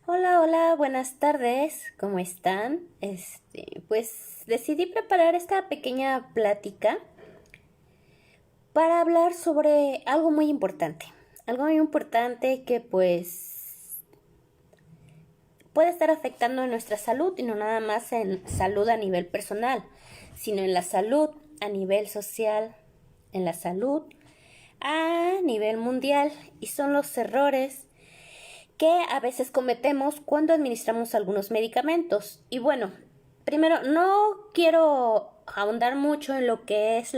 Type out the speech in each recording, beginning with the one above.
Hola, hola, buenas tardes, ¿cómo están? Pues decidí preparar esta pequeña plática para hablar sobre algo muy importante que pues puede estar afectando nuestra salud y no nada más en salud a nivel personal, sino en la salud a nivel social, en la salud a nivel mundial y son los errores que a veces cometemos cuando administramos algunos medicamentos. Y bueno, primero, no quiero ahondar mucho en lo que es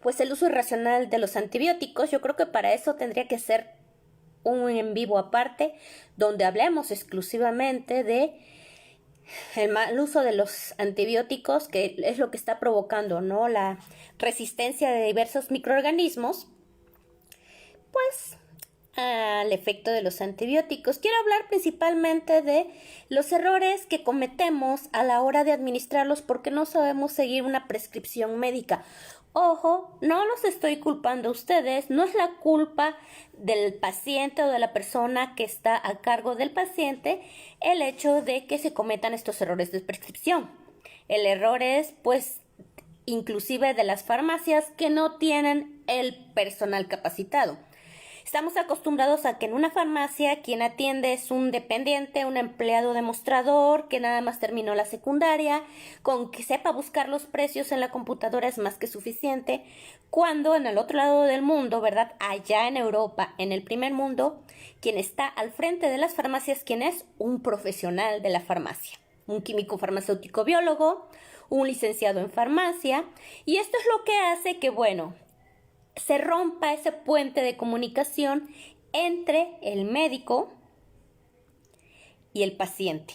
pues el uso irracional de los antibióticos. Yo creo que para eso tendría que ser un en vivo aparte donde hablemos exclusivamente de el mal uso de los antibióticos, que es lo que está provocando, ¿no?, la resistencia de diversos microorganismos, pues al efecto de los antibióticos. Quiero hablar principalmente de los errores que cometemos a la hora de administrarlos porque no sabemos seguir una prescripción médica. Ojo, no los estoy culpando a ustedes, no es la culpa del paciente o de la persona que está a cargo del paciente el hecho de que se cometan estos errores de prescripción. El error es, pues, inclusive de las farmacias que no tienen el personal capacitado. Estamos acostumbrados a que en una farmacia quien atiende es un dependiente, un empleado demostrador que nada más terminó la secundaria, con que sepa buscar los precios en la computadora es más que suficiente, cuando en el otro lado del mundo, ¿verdad?, allá en Europa, en el primer mundo, quien está al frente de las farmacias, quien es un profesional de la farmacia, un químico farmacéutico biólogo, un licenciado en farmacia, y esto es lo que hace que, bueno, se rompa ese puente de comunicación entre el médico y el paciente.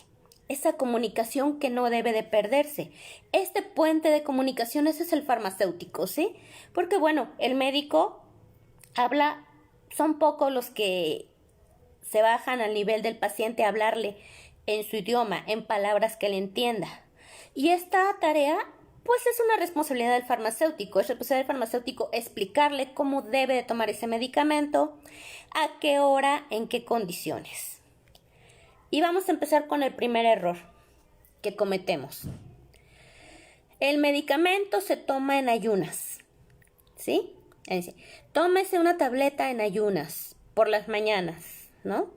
Esa comunicación que no debe de perderse. Este puente de comunicación, ese es el farmacéutico, ¿sí? Porque bueno, el médico habla, son pocos los que se bajan al nivel del paciente a hablarle en su idioma, en palabras que le entienda. Y esta tarea, pues es una responsabilidad del farmacéutico. Es responsabilidad del farmacéutico explicarle cómo debe de tomar ese medicamento, a qué hora, en qué condiciones. Y vamos a empezar con el primer error que cometemos. El medicamento se toma en ayunas, ¿sí? Es decir, tómese una tableta en ayunas, por las mañanas, ¿no?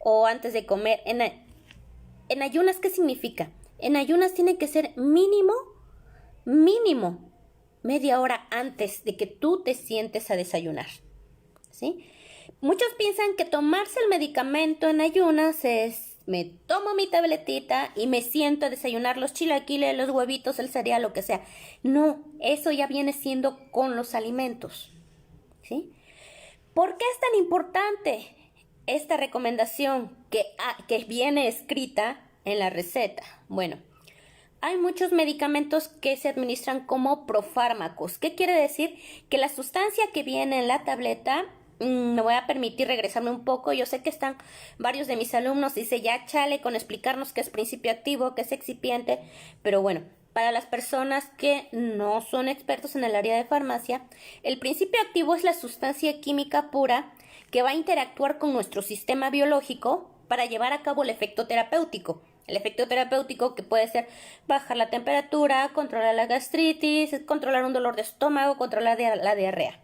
O antes de comer. En ayunas, ¿qué significa? En ayunas tiene que ser mínimo media hora antes de que tú te sientes a desayunar, ¿sí? Muchos piensan que tomarse el medicamento en ayunas es, me tomo mi tabletita y me siento a desayunar los chilaquiles, los huevitos, el cereal, lo que sea. No, eso ya viene siendo con los alimentos, ¿sí? ¿Por qué es tan importante esta recomendación que viene escrita en la receta? Bueno, hay muchos medicamentos que se administran como profármacos. ¿Qué quiere decir? Que la sustancia que viene en la tableta, me voy a permitir regresarme un poco. Yo sé que están varios de mis alumnos, dice ya chale con explicarnos qué es principio activo, qué es excipiente, pero bueno, para las personas que no son expertos en el área de farmacia, el principio activo es la sustancia química pura que va a interactuar con nuestro sistema biológico para llevar a cabo el efecto terapéutico. El efecto terapéutico que puede ser bajar la temperatura, controlar la gastritis, controlar un dolor de estómago, controlar la diarrea.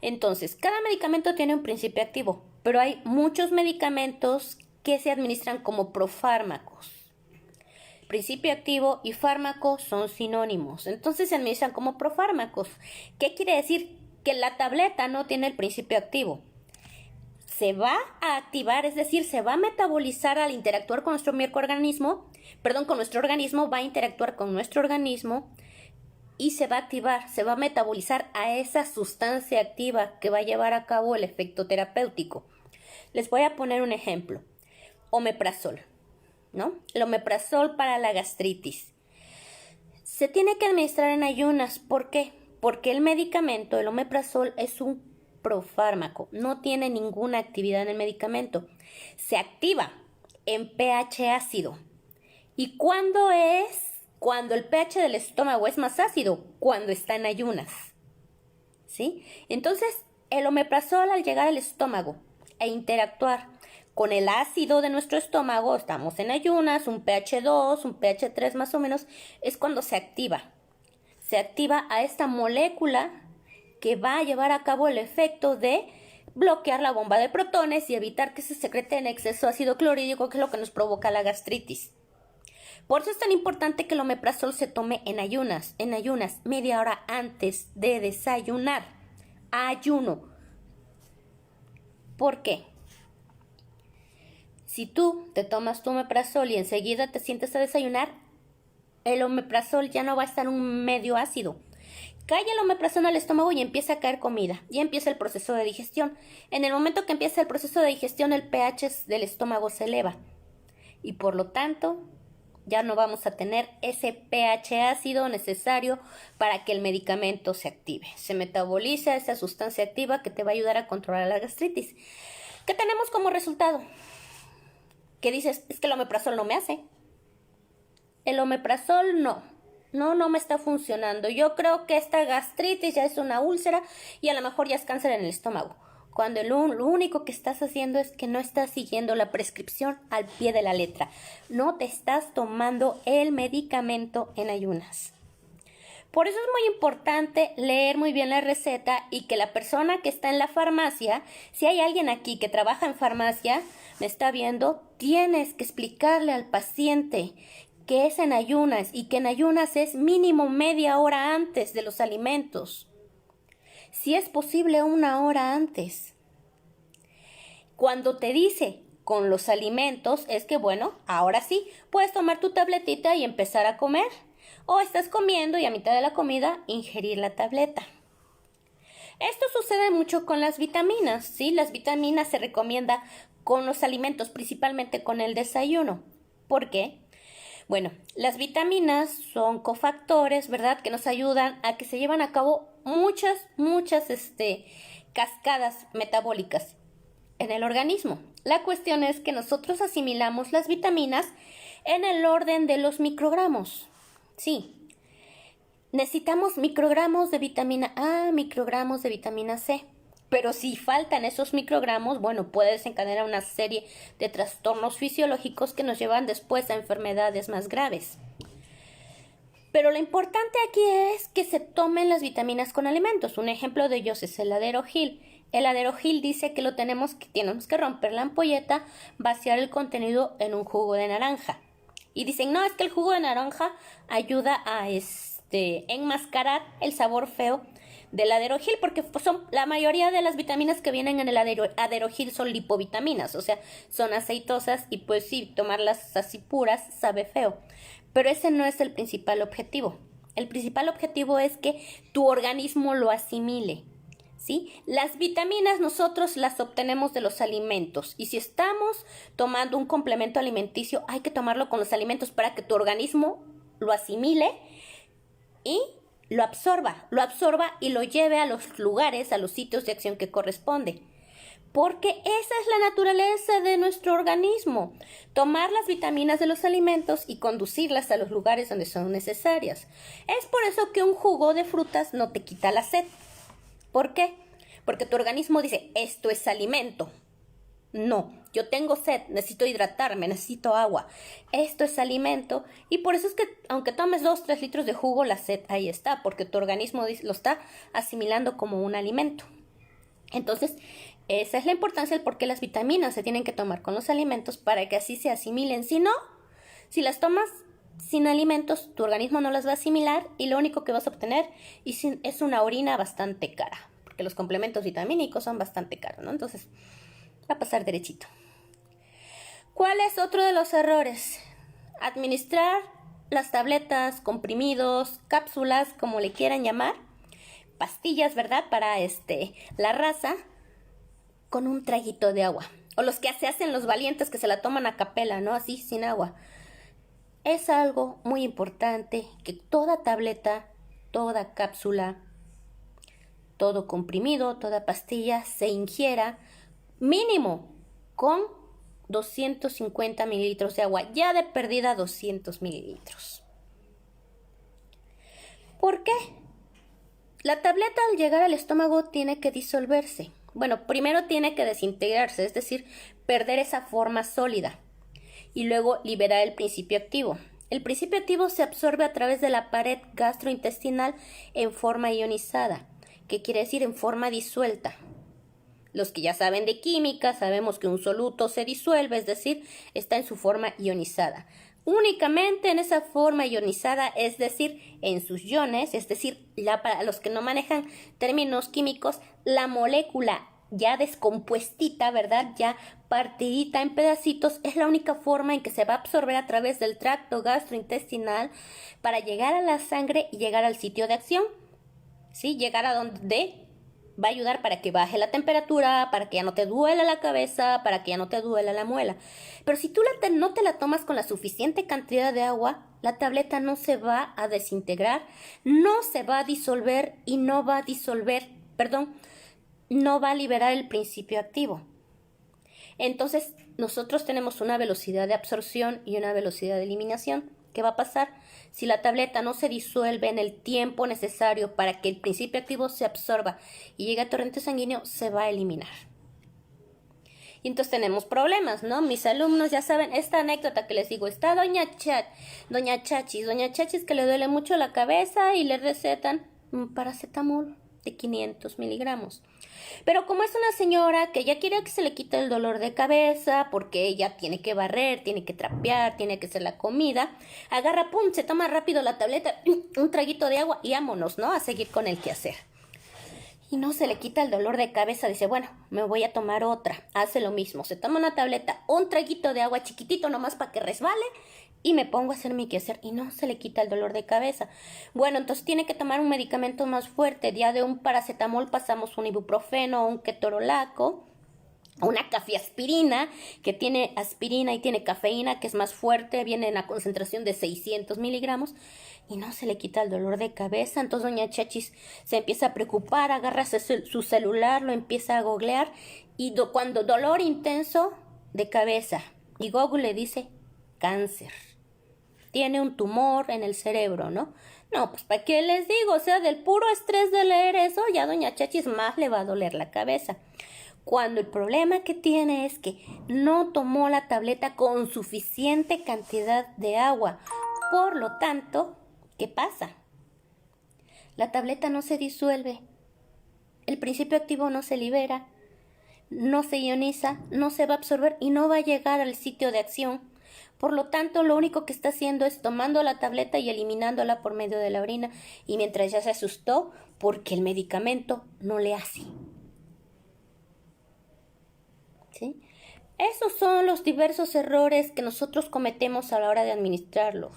Entonces, cada medicamento tiene un principio activo, pero hay muchos medicamentos que se administran como profármacos. Principio activo y fármaco son sinónimos, entonces se administran como profármacos. ¿Qué quiere decir? Que la tableta no tiene el principio activo. Se va a activar, es decir, se va a metabolizar al interactuar con nuestro microorganismo, con nuestro organismo, va a interactuar con nuestro organismo y se va a activar, se va a metabolizar a esa sustancia activa que va a llevar a cabo el efecto terapéutico. Les voy a poner un ejemplo. Omeprazol, ¿no? El omeprazol para la gastritis. Se tiene que administrar en ayunas. ¿Por qué? Porque el medicamento, el omeprazol, es un profármaco, no tiene ninguna actividad en el medicamento. Se activa en pH ácido. ¿Y cuándo es? Cuando el pH del estómago es más ácido, cuando está en ayunas, ¿sí? Entonces, el omeprazol al llegar al estómago e interactuar con el ácido de nuestro estómago, estamos en ayunas, un pH 2, un pH 3 más o menos, es cuando se activa. Se activa a esta molécula que va a llevar a cabo el efecto de bloquear la bomba de protones y evitar que se secrete en exceso ácido clorhídrico, que es lo que nos provoca la gastritis. Por eso es tan importante que el omeprazol se tome en ayunas, media hora antes de desayunar. Ayuno. ¿Por qué? Si tú te tomas tu omeprazol y enseguida te sientes a desayunar, el omeprazol ya no va a estar un medio ácido. Cae el omeprazol al estómago y empieza a caer comida. Ya empieza el proceso de digestión. En el momento que empieza el proceso de digestión, el pH del estómago se eleva. Y por lo tanto, ya no vamos a tener ese pH ácido necesario para que el medicamento se active. Se metaboliza esa sustancia activa que te va a ayudar a controlar la gastritis. ¿Qué tenemos como resultado? Que dices, es que el omeprazol no me hace. El omeprazol no me está funcionando. Yo creo que esta gastritis ya es una úlcera y a lo mejor ya es cáncer en el estómago. Cuando lo único que estás haciendo es que no estás siguiendo la prescripción al pie de la letra. No te estás tomando el medicamento en ayunas. Por eso es muy importante leer muy bien la receta y que la persona que está en la farmacia, si hay alguien aquí que trabaja en farmacia, me está viendo, tienes que explicarle al paciente que es en ayunas y que en ayunas es mínimo media hora antes de los alimentos. Si es posible, 1 hora antes. Cuando te dice con los alimentos, es que bueno, ahora sí, puedes tomar tu tabletita y empezar a comer. O estás comiendo y a mitad de la comida ingerir la tableta. Esto sucede mucho con las vitaminas, ¿sí? Las vitaminas se recomienda con los alimentos, principalmente con el desayuno. ¿Por qué? Bueno, las vitaminas son cofactores, ¿verdad? Que nos ayudan a que se llevan a cabo muchas cascadas metabólicas en el organismo. La cuestión es que nosotros asimilamos las vitaminas en el orden de los microgramos. Sí, necesitamos microgramos de vitamina A, microgramos de vitamina C. Pero si faltan esos microgramos, bueno, puede desencadenar una serie de trastornos fisiológicos que nos llevan después a enfermedades más graves. Pero lo importante aquí es que se tomen las vitaminas con alimentos. Un ejemplo de ellos es el Adderall. El Adderall dice que tenemos que romper la ampolleta, vaciar el contenido en un jugo de naranja. Y dicen, no, es que el jugo de naranja ayuda a enmascarar el sabor feo del Adderall, porque son la mayoría de las vitaminas que vienen en el Adderall son lipovitaminas, o sea, son aceitosas y pues sí, tomarlas así puras sabe feo. Pero ese no es el principal objetivo. El principal objetivo es que tu organismo lo asimile. ¿Sí? Las vitaminas nosotros las obtenemos de los alimentos y si estamos tomando un complemento alimenticio hay que tomarlo con los alimentos para que tu organismo lo asimile y lo absorba y lo lleve a los lugares, a los sitios de acción que corresponde. Porque esa es la naturaleza de nuestro organismo, tomar las vitaminas de los alimentos y conducirlas a los lugares donde son necesarias. Es por eso que un jugo de frutas no te quita la sed. ¿Por qué? Porque tu organismo dice, esto es alimento. No, yo tengo sed, necesito hidratarme, necesito agua. Esto es alimento y por eso es que aunque tomes 2-3 litros de jugo, la sed ahí está, porque tu organismo lo está asimilando como un alimento. Entonces, esa es la importancia del por qué las vitaminas se tienen que tomar con los alimentos para que así se asimilen. Si no, si las tomas sin alimentos, tu organismo no las va a asimilar y lo único que vas a obtener es una orina bastante cara, porque los complementos vitamínicos son bastante caros, ¿no? Entonces, va a pasar derechito. ¿Cuál es otro de los errores? Administrar las tabletas, comprimidos, cápsulas, como le quieran llamar, pastillas, ¿verdad? Para la raza, con un traguito de agua. O los que se hacen los valientes que se la toman a capela, ¿no? Así, sin agua. Es algo muy importante que toda tableta, toda cápsula, todo comprimido, toda pastilla se ingiera mínimo con 250 mililitros de agua, ya de perdida 200 mililitros. ¿Por qué? La tableta al llegar al estómago tiene que disolverse. bueno, primero tiene que desintegrarse, es decir, perder esa forma sólida y luego liberar el principio activo. El principio activo se absorbe a través de la pared gastrointestinal en forma ionizada, que quiere decir en forma disuelta. Los que ya saben de química sabemos que un soluto se disuelve, es decir, está en su forma ionizada. Únicamente en esa forma ionizada, es decir, en sus iones, es decir, para los que no manejan términos químicos, la molécula ya descompuestita, ¿verdad? Ya partidita en pedacitos, es la única forma en que se va a absorber a través del tracto gastrointestinal para llegar a la sangre y llegar al sitio de acción, ¿sí? Llegar a donde va a ayudar para que baje la temperatura, para que ya no te duela la cabeza, para que ya no te duela la muela. Pero si tú no te la tomas con la suficiente cantidad de agua, la tableta no se va a desintegrar, no se va a disolver y no va a liberar el principio activo. Entonces, nosotros tenemos una velocidad de absorción y una velocidad de eliminación. ¿Qué va a pasar? Si la tableta no se disuelve en el tiempo necesario para que el principio activo se absorba y llegue a torrente sanguíneo, se va a eliminar. Y entonces tenemos problemas, ¿no? Mis alumnos ya saben esta anécdota que les digo. Está doña Chachis que le duele mucho la cabeza y le recetan un paracetamol de 500 miligramos. Pero como es una señora que ya quiere que se le quite el dolor de cabeza, porque ella tiene que barrer, tiene que trapear, tiene que hacer la comida, agarra, pum, se toma rápido la tableta, un traguito de agua y vámonos, ¿no? A seguir con el quehacer. Y no se le quita el dolor de cabeza, dice, bueno, me voy a tomar otra. Hace lo mismo, se toma una tableta, un traguito de agua chiquitito nomás para que resbale y me pongo a hacer mi quehacer y no se le quita el dolor de cabeza. Bueno, entonces tiene que tomar un medicamento más fuerte. Ya de un paracetamol pasamos un ibuprofeno, un ketorolaco, una cafiaspirina, que tiene aspirina y tiene cafeína, que es más fuerte, viene en la concentración de 600 miligramos, y no se le quita el dolor de cabeza. Entonces doña Chachis se empieza a preocupar, agarra su celular, lo empieza a googlear, y cuando dolor intenso de cabeza, y Google le dice cáncer. Tiene un tumor en el cerebro, ¿no? No, pues ¿para qué les digo? O sea, del puro estrés de leer eso, ya doña Chachis más le va a doler la cabeza. Cuando el problema que tiene es que no tomó la tableta con suficiente cantidad de agua. Por lo tanto, ¿qué pasa? La tableta no se disuelve, el principio activo no se libera, no se ioniza, no se va a absorber y no va a llegar al sitio de acción. Por lo tanto, lo único que está haciendo es tomando la tableta y eliminándola por medio de la orina, y mientras ya se asustó porque el medicamento no le hace. ¿Sí? Esos son los diversos errores que nosotros cometemos a la hora de administrarlos.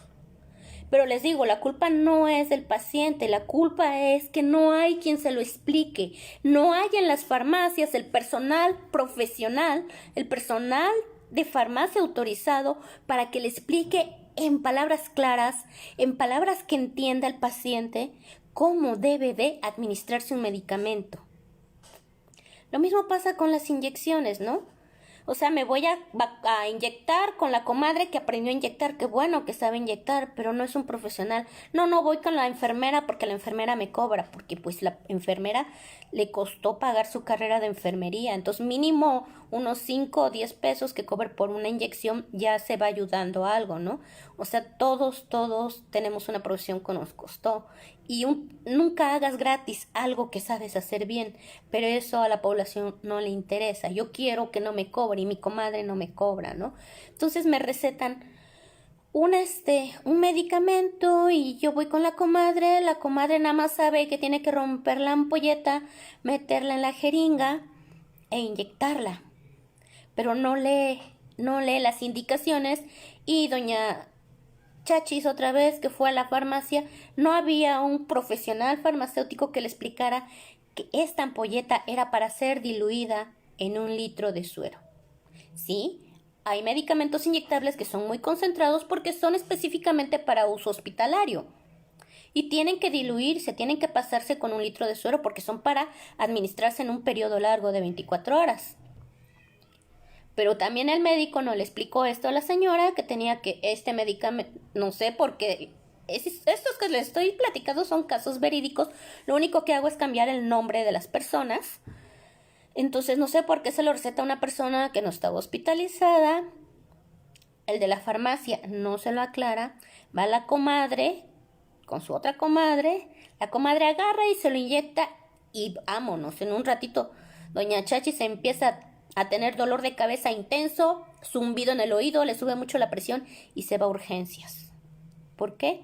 Pero les digo, la culpa no es del paciente, la culpa es que no hay quien se lo explique. No hay en las farmacias el personal profesional, el personal de farmacia autorizado para que le explique en palabras claras, en palabras que entienda el paciente, cómo debe de administrarse un medicamento. Lo mismo pasa con las inyecciones, ¿no? O sea, me voy a inyectar con la comadre que aprendió a inyectar, que bueno que sabe inyectar, pero no es un profesional. No voy con la enfermera porque la enfermera me cobra, porque pues la enfermera le costó pagar su carrera de enfermería. Entonces mínimo unos 5 o 10 pesos que cobre por una inyección ya se va ayudando a algo, ¿no? O sea, todos tenemos una profesión que nos costó. Y nunca hagas gratis algo que sabes hacer bien, pero eso a la población no le interesa. Yo quiero que no me cobre y mi comadre no me cobra, ¿no? Entonces me recetan un medicamento y yo voy con la comadre nada más sabe que tiene que romper la ampolleta, meterla en la jeringa e inyectarla, pero no lee las indicaciones. Y doña Chachis, otra vez que fue a la farmacia, no había un profesional farmacéutico que le explicara que esta ampolleta era para ser diluida en 1 litro de suero. Sí, hay medicamentos inyectables que son muy concentrados porque son específicamente para uso hospitalario y tienen que diluirse, tienen que pasarse con 1 litro de suero porque son para administrarse en un periodo largo de 24 horas. Pero también el médico no le explicó esto a la señora, que tenía que este medicamento, no sé por qué, estos que les estoy platicando son casos verídicos, lo único que hago es cambiar el nombre de las personas, Entonces no sé por qué se lo receta a una persona que no estaba hospitalizada. El de la farmacia no se lo aclara. Va la comadre con su otra comadre. La comadre agarra y se lo inyecta y vámonos. En un ratito doña Chachi se empieza a tener dolor de cabeza intenso, zumbido en el oído, le sube mucho la presión y se va a urgencias. ¿Por qué?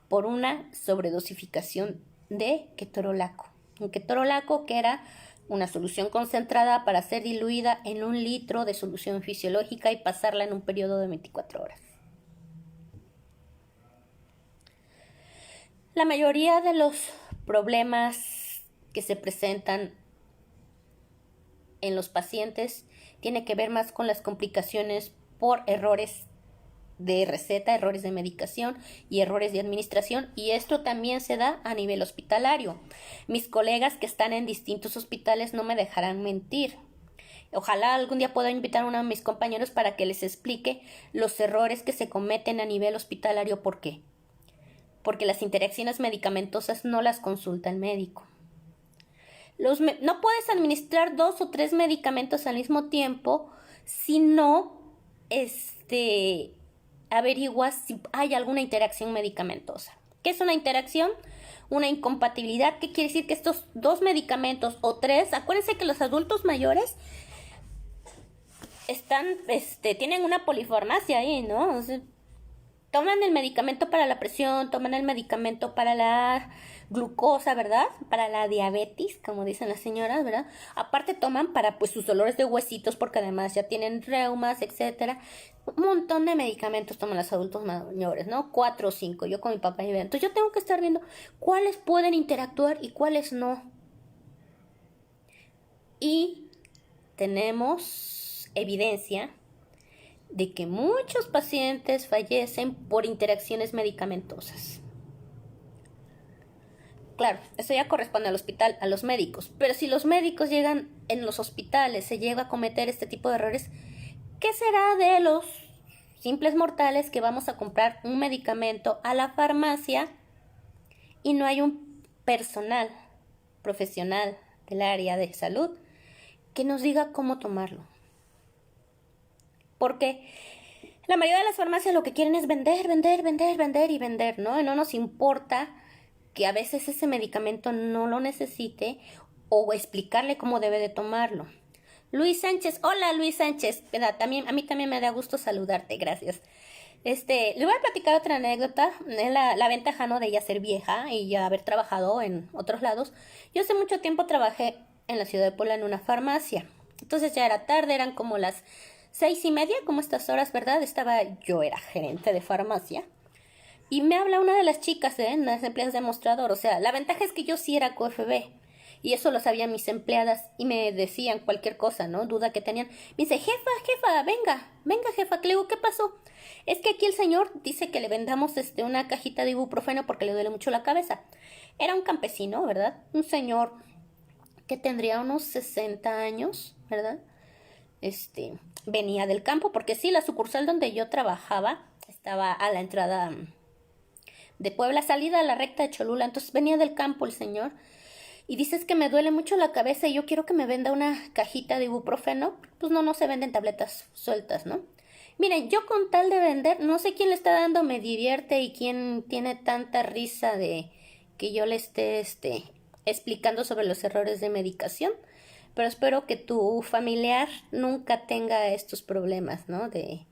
Por una sobredosificación de ketorolaco. Un ketorolaco que era una solución concentrada para ser diluida en 1 litro de solución fisiológica y pasarla en un periodo de 24 horas. La mayoría de los problemas que se presentan en los pacientes tiene que ver más con las complicaciones por errores de receta, errores de medicación y errores de administración, y esto también se da a nivel hospitalario. Mis colegas que están en distintos hospitales no me dejarán mentir. Ojalá algún día pueda invitar a uno de mis compañeros para que les explique los errores que se cometen a nivel hospitalario. ¿Por qué? Porque las interacciones medicamentosas no las consulta el médico. No puedes administrar 2 o 3 medicamentos al mismo tiempo si no averiguas si hay alguna interacción medicamentosa. ¿Qué es una interacción? Una incompatibilidad. ¿Qué quiere decir? Que estos 2 medicamentos o 3, acuérdense que los adultos mayores tienen una polifarmacia ahí, ¿no? O sea, toman el medicamento para la presión, toman el medicamento para la glucosa, ¿verdad? Para la diabetes, como dicen las señoras, ¿verdad? Aparte toman para pues sus dolores de huesitos porque además ya tienen reumas, etcétera. Un montón de medicamentos toman los adultos mayores, ¿no? 4 o 5. Yo con mi papá y veo. Entonces yo tengo que estar viendo cuáles pueden interactuar y cuáles no. Y tenemos evidencia de que muchos pacientes fallecen por interacciones medicamentosas. Claro, eso ya corresponde al hospital, a los médicos, pero si los médicos llegan en los hospitales, se llega a cometer este tipo de errores, ¿qué será de los simples mortales que vamos a comprar un medicamento a la farmacia y no hay un personal profesional del área de salud que nos diga cómo tomarlo? Porque la mayoría de las farmacias lo que quieren es vender, ¿no? Y no nos importa que a veces ese medicamento no lo necesite o explicarle cómo debe de tomarlo. Luis Sánchez, hola Luis Sánchez, a mí también me da gusto saludarte, gracias. Le voy a platicar otra anécdota, la ventaja, ¿no?, de ya ser vieja y ya haber trabajado en otros lados. Yo hace mucho tiempo trabajé en la ciudad de Puebla en una farmacia, entonces ya era tarde, eran como las 6:30, como estas horas, ¿verdad? Yo era gerente de farmacia. Y me habla una de las chicas, las empleadas de mostrador. O sea, la ventaja es que yo sí era QFB. Y eso lo sabían mis empleadas. Y me decían cualquier cosa, ¿no? Duda que tenían. Me dice, jefa, venga, jefa. Le digo, ¿qué pasó? Es que aquí el señor dice que le vendamos una cajita de ibuprofeno porque le duele mucho la cabeza. Era un campesino, ¿verdad? Un señor que tendría unos 60 años, ¿verdad? Venía del campo, porque sí, la sucursal donde yo trabajaba estaba a la entrada de Puebla, salida a la recta de Cholula. Entonces venía del campo el señor y dices que me duele mucho la cabeza y yo quiero que me venda una cajita de ibuprofeno. Pues no se venden tabletas sueltas, ¿no? Miren, yo con tal de vender, no sé quién le está dando, me divierte y quién tiene tanta risa de que yo le esté explicando sobre los errores de medicación. Pero espero que tu familiar nunca tenga estos problemas, ¿no? De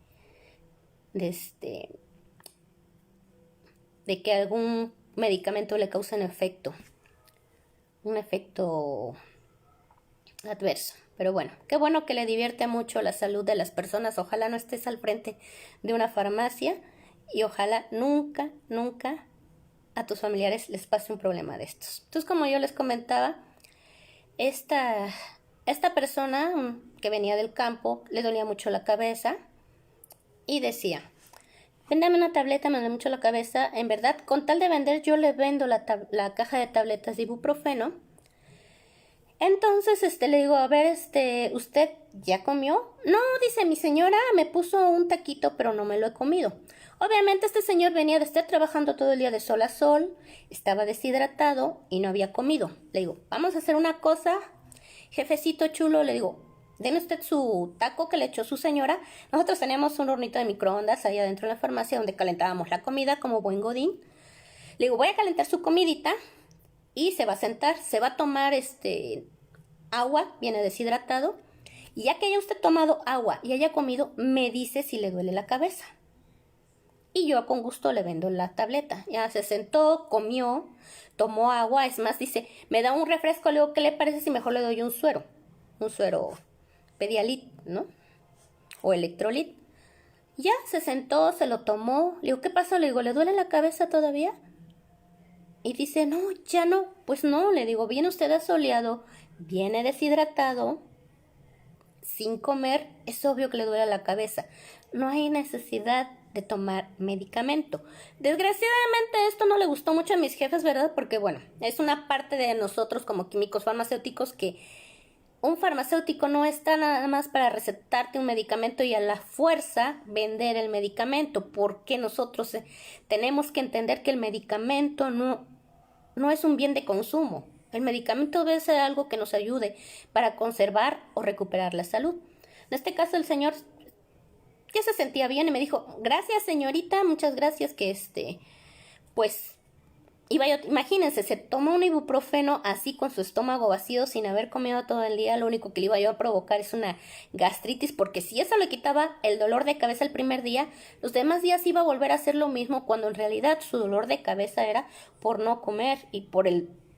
que algún medicamento le cause un efecto adverso. Pero bueno, qué bueno que le divierte mucho la salud de las personas. Ojalá no estés al frente de una farmacia y ojalá nunca a tus familiares les pase un problema de estos. Entonces, como yo les comentaba, esta persona que venía del campo le dolía mucho la cabeza y decía, véndame una tableta, me duele mucho la cabeza. En verdad, con tal de vender, yo le vendo la caja de tabletas de ibuprofeno. Entonces, le digo, a ver, ¿usted ya comió? No, dice, mi señora me puso un taquito, pero no me lo he comido. Obviamente, este señor venía de estar trabajando todo el día de sol a sol, estaba deshidratado y no había comido. Le digo, vamos a hacer una cosa, Jefecito chulo, le digo, deme usted su taco que le echó su señora. Nosotros teníamos un hornito de microondas ahí adentro de la farmacia donde calentábamos la comida como buen godín. Le digo, voy a calentar su comidita y se va a sentar, se va a tomar agua, viene deshidratado. Y ya que haya usted tomado agua y haya comido, me dice si le duele la cabeza. Y yo con gusto le vendo la tableta. Ya se sentó, comió, tomó agua. Es más, dice, me da un refresco. Le digo, ¿qué le parece si mejor le doy un suero? Un suero Pedialit, ¿no? O Electrolit. Ya se sentó, se lo tomó. Le digo, ¿qué pasó? Le digo, ¿le duele la cabeza todavía? Y dice, no, ya no. Pues no, le digo, viene usted asoleado, viene deshidratado, sin comer, es obvio que le duele la cabeza. No hay necesidad de tomar medicamento. Desgraciadamente esto no le gustó mucho a mis jefes, ¿verdad? Porque bueno, es una parte de nosotros como químicos farmacéuticos que un farmacéutico no está nada más para recetarte un medicamento y a la fuerza vender el medicamento, porque nosotros tenemos que entender que el medicamento no es un bien de consumo. El medicamento debe ser algo que nos ayude para conservar o recuperar la salud. En este caso el señor ya se sentía bien y me dijo, gracias señorita, muchas gracias, que pues iba yo, imagínense, se tomó un ibuprofeno así con su estómago vacío sin haber comido todo el día. Lo único que le iba yo a provocar es una gastritis, porque si eso le quitaba el dolor de cabeza el primer día, los demás días iba a volver a hacer lo mismo, cuando en realidad su dolor de cabeza era por no comer y por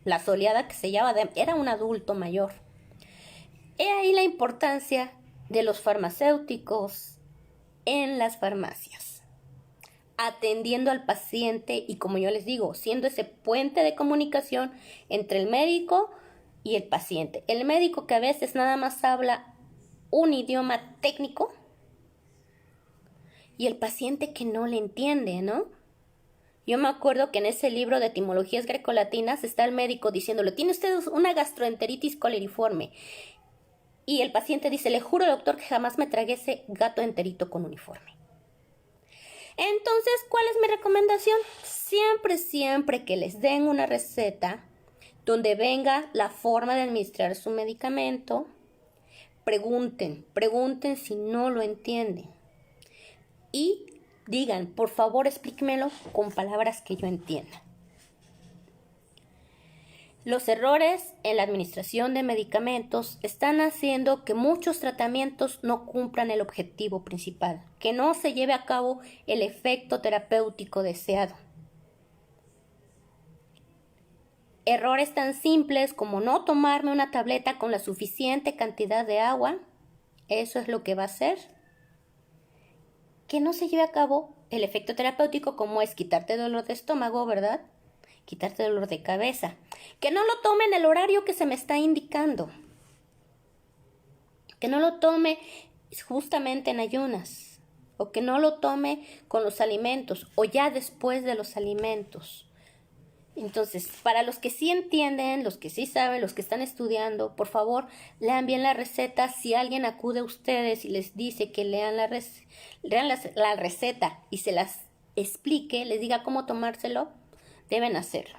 la soleada que se llevaba, era un adulto mayor. He ahí la importancia de los farmacéuticos en las farmacias, atendiendo al paciente y, como yo les digo, siendo ese puente de comunicación entre el médico y el paciente. El médico que a veces nada más habla un idioma técnico y el paciente que no le entiende, ¿no? Yo me acuerdo que en ese libro de etimologías grecolatinas está el médico diciéndole, tiene usted una gastroenteritis coleriforme. Y el paciente dice, le juro, doctor, que jamás me tragué ese gato enterito con uniforme. Entonces, ¿cuál es mi recomendación? Siempre que les den una receta donde venga la forma de administrar su medicamento, pregunten si no lo entienden. Y digan, por favor, explíquemelo con palabras que yo entienda. Los errores en la administración de medicamentos están haciendo que muchos tratamientos no cumplan el objetivo principal, que no se lleve a cabo el efecto terapéutico deseado. Errores tan simples como no tomarme una tableta con la suficiente cantidad de agua, eso es lo que va a hacer que no se lleve a cabo el efecto terapéutico, como es quitarte dolor de estómago, ¿verdad? Quitarte dolor de cabeza. Que no lo tome en el horario que se me está indicando. Que no lo tome justamente en ayunas. O que no lo tome con los alimentos o ya después de los alimentos. Entonces, para los que sí entienden, los que sí saben, los que están estudiando, por favor, lean bien la receta. Si alguien acude a ustedes y les dice que lean la receta y se las explique, les diga cómo tomárselo, deben hacerlo.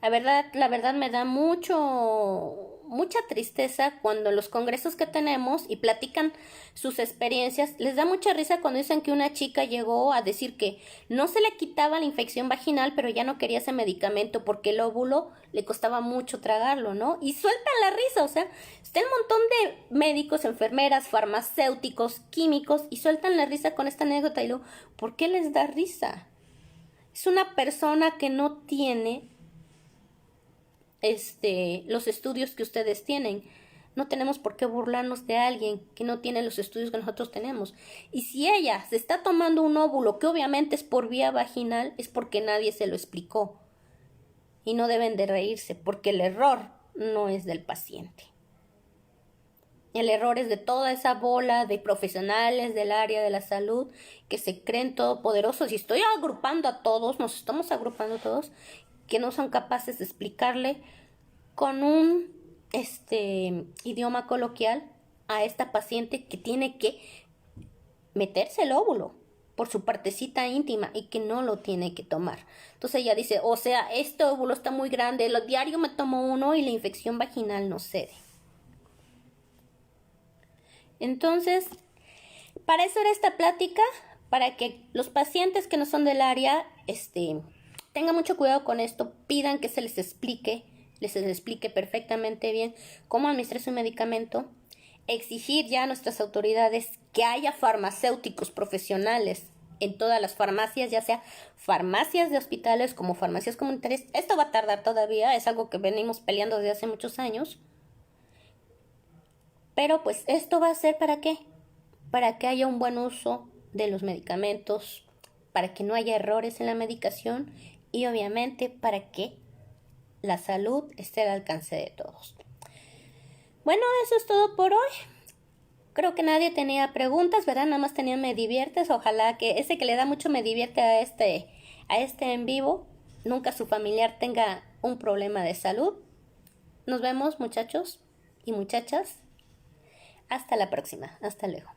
La verdad me da mucha tristeza cuando en los congresos que tenemos y platican sus experiencias, les da mucha risa cuando dicen que una chica llegó a decir que no se le quitaba la infección vaginal, pero ya no quería ese medicamento porque el óvulo le costaba mucho tragarlo, ¿no? Y sueltan la risa, o sea, está un montón de médicos, enfermeras, farmacéuticos, químicos y sueltan la risa con esta anécdota y luego, ¿por qué les da risa? Es una persona que no tiene los estudios que ustedes tienen. No tenemos por qué burlarnos de alguien que no tiene los estudios que nosotros tenemos. Y si ella se está tomando un óvulo que obviamente es por vía vaginal, es porque nadie se lo explicó. Y no deben de reírse, porque el error no es del paciente. El error es de toda esa bola de profesionales del área de la salud que se creen todopoderosos. Y estoy agrupando a todos, nos estamos agrupando todos, que no son capaces de explicarle con un idioma coloquial a esta paciente que tiene que meterse el óvulo por su partecita íntima y que no lo tiene que tomar. Entonces ella dice, o sea, este óvulo está muy grande, lo diario me tomo uno y la infección vaginal no cede. Entonces, para eso era esta plática, para que los pacientes que no son del área, tengan mucho cuidado con esto, pidan que se les explique perfectamente bien cómo administrar su medicamento, exigir ya a nuestras autoridades que haya farmacéuticos profesionales en todas las farmacias, ya sea farmacias de hospitales como farmacias comunitarias. Esto va a tardar todavía, es algo que venimos peleando desde hace muchos años. Pero pues esto va a ser ¿para qué? Para que haya un buen uso de los medicamentos, para que no haya errores en la medicación y obviamente para que la salud esté al alcance de todos. Bueno, eso es todo por hoy. Creo que nadie tenía preguntas, ¿verdad? Nada más tenía me diviertes. Ojalá que ese que le da mucho me divierte a este en vivo, nunca su familiar tenga un problema de salud. Nos vemos, muchachos y muchachas. Hasta la próxima. Hasta luego.